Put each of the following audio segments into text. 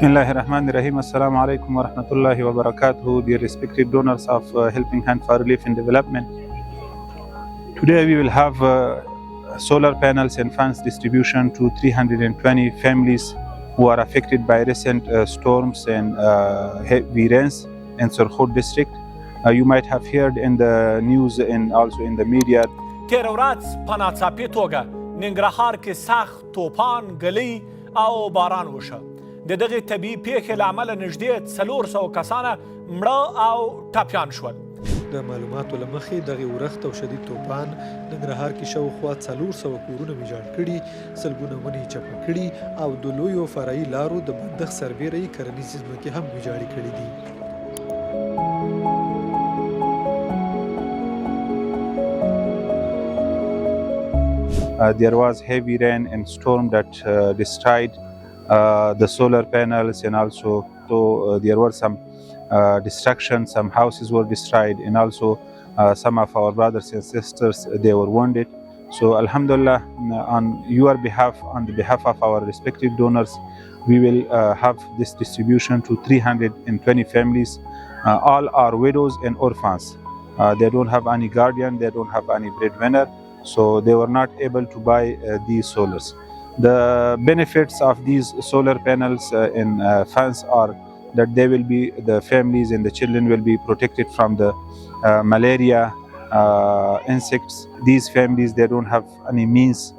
Bismillahirrahmanirrahim. Assalamu alaikum wa rahmatullahi wa barakatuh. Dear respected donors of Helping Hand for Relief and Development. Today we will have solar panels and fans distribution to 320 families who are affected by recent storms and heavy rains in Surkhroad District. You might have heard in the news and also in the media. تیرورات پناهڅاپي توګه ننګرهار کې سخت توپان ګلۍ او باران وشه. د دغې طبیعي پیښې له امله نږدې 400 کسانه مړه او ټپیان شول. د معلوماتو له مخې دغې ورښت او شدید توپان ننګرهار کې شاوخوا 400 کورونه ویجاړ کړي، سلګونه ونې چپه کړي او د لویو فرعي لارو د بندښت سربیرې کرنیزې ځمکې هم ویجاړې کړي دي. There was heavy rain and storm that destroyed the solar panels, and also there were some destruction. Some houses were destroyed, and also some of our brothers and sisters, they were wounded. So Alhamdulillah, on your behalf, on the behalf of our respective donors, we will have this distribution to 320 families. All are widows and orphans. They don't have any guardian, they don't have any breadwinner, so they were not able to buy these solars. The benefits of these solar panels and fans are that they will be, the families and the children will be protected from the malaria, insects. These families, they don't have any means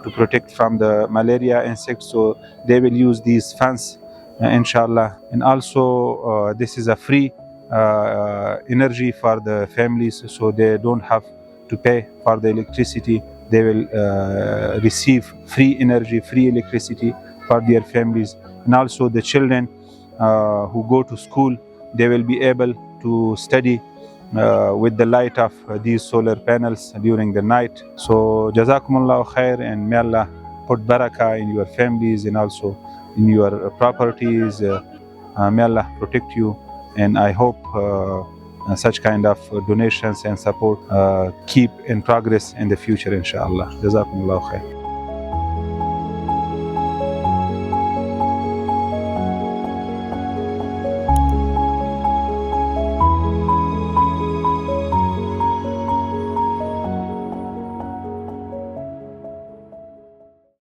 to protect from the malaria insects, so they will use these fans inshallah. And also this is a free energy for the families, so they don't have to pay for the electricity. They will receive free energy, free electricity for their families. And also the children who go to school, they will be able to study with the light of these solar panels during the night. So Jazakumullahu khair, and may Allah put barakah in your families and also in your properties. May Allah protect you, and I hope such kind of donations and support keep in progress in the future, inshallah. Jazakumullahu khair.